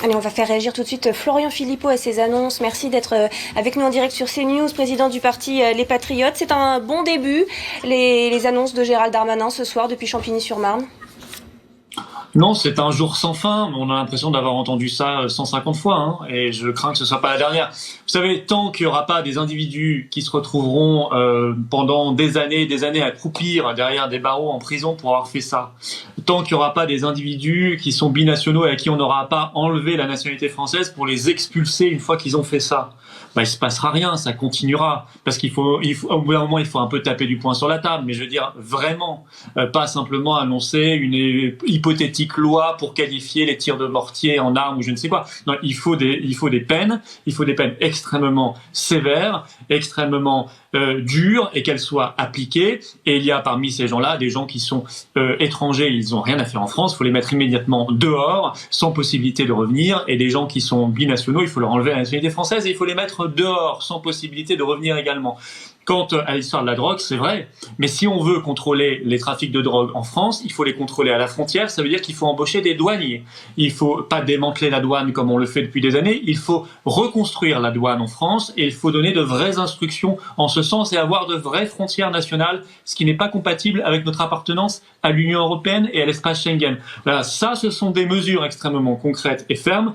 Allez, on va faire réagir tout de suite Florian Philippot à ses annonces. Merci d'être avec nous en direct sur CNews, président du parti Les Patriotes. C'est un bon début, les annonces de Gérald Darmanin ce soir depuis Champigny-sur-Marne. Non, c'est un jour sans fin. On a l'impression d'avoir entendu ça 150 fois, hein, et je crains que ce soit pas la dernière. Vous savez, tant qu'il n'y aura pas des individus qui se retrouveront pendant des années à croupir derrière des barreaux en prison pour avoir fait ça, tant qu'il n'y aura pas des individus qui sont binationaux et à qui on n'aura pas enlevé la nationalité française pour les expulser une fois qu'ils ont fait ça, il se passera rien, ça continuera. Parce qu'il faut, au bout d'un moment, il faut un peu taper du poing sur la table. Mais je veux dire, vraiment, pas simplement annoncer une hypothétique loi pour qualifier les tirs de mortier en armes ou je ne sais quoi. Non, il faut des peines extrêmement sévères, extrêmement dures et qu'elles soient appliquées. Et il y a parmi ces gens-là des gens qui sont étrangers, ils n'ont rien à faire en France, il faut les mettre immédiatement dehors, sans possibilité de revenir. Et des gens qui sont binationaux, il faut leur enlever la nationalité française et il faut les mettre dehors, sans possibilité de revenir également. Quant à l'histoire de la drogue, c'est vrai, mais si on veut contrôler les trafics de drogue en France, il faut les contrôler à la frontière, ça veut dire qu'il faut embaucher des douaniers. Il faut pas démanteler la douane comme on le fait depuis des années, il faut reconstruire la douane en France et il faut donner de vraies instructions en ce sens et avoir de vraies frontières nationales, ce qui n'est pas compatible avec notre appartenance à l'Union européenne et à l'espace Schengen. Voilà, ça, ce sont des mesures extrêmement concrètes et fermes.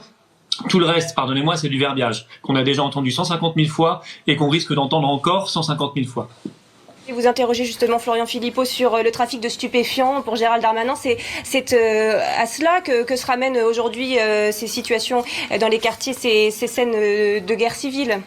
Tout le reste, pardonnez-moi, c'est du verbiage qu'on a déjà entendu 150 000 fois et qu'on risque d'entendre encore 150 000 fois. Et vous interrogez justement Florian Philippot sur le trafic de stupéfiants pour Gérald Darmanin. C'est à cela que se ramènent aujourd'hui ces situations dans les quartiers, ces scènes de guerre civile.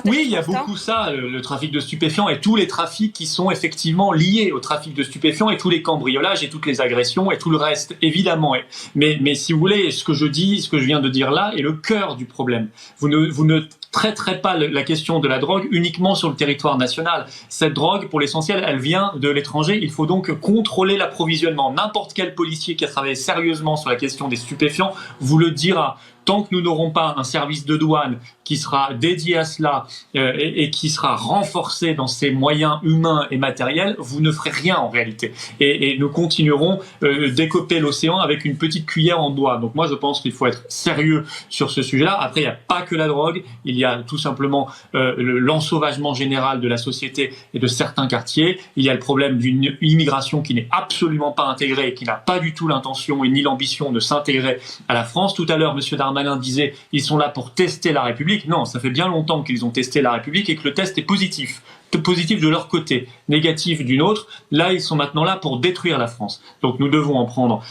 Oui, il y a beaucoup ça, le trafic de stupéfiants et tous les trafics qui sont effectivement liés au trafic de stupéfiants et tous les cambriolages et toutes les agressions et tout le reste, évidemment. Mais si vous voulez, ce que je viens de dire là est le cœur du problème. Vous ne traiterez pas la question de la drogue uniquement sur le territoire national. Cette drogue, pour l'essentiel, elle vient de l'étranger. Il faut donc contrôler l'approvisionnement. N'importe quel policier qui a travaillé sérieusement sur la question des stupéfiants vous le dira. Tant que nous n'aurons pas un service de douane qui sera dédié à cela et qui sera renforcé dans ses moyens humains et matériels, vous ne ferez rien en réalité. Et nous continuerons d'écoper l'océan avec une petite cuillère en bois. Donc moi, je pense qu'il faut être sérieux sur ce sujet-là. Après, il n'y a pas que la drogue. Il y a tout simplement l'ensauvagement général de la société et de certains quartiers. Il y a le problème d'une immigration qui n'est absolument pas intégrée, qui n'a pas du tout l'intention et ni l'ambition de s'intégrer à la France. Tout à l'heure, M. Darmanin disait ils sont là pour tester la République. Non, ça fait bien longtemps qu'ils ont testé la République et que le test est positif. Positif de leur côté, négatif d'une autre. Là, ils sont maintenant là pour détruire la France. Donc, nous devons en prendre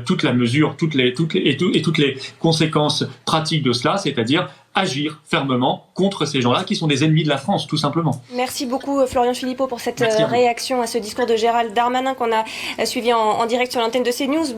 toute la mesure, toutes les conséquences pratiques de cela, c'est-à-dire agir fermement contre ces gens-là qui sont des ennemis de la France, tout simplement. Merci beaucoup Florian Philippot pour cette réaction à ce discours de Gérald Darmanin qu'on a suivi en direct sur l'antenne de CNews.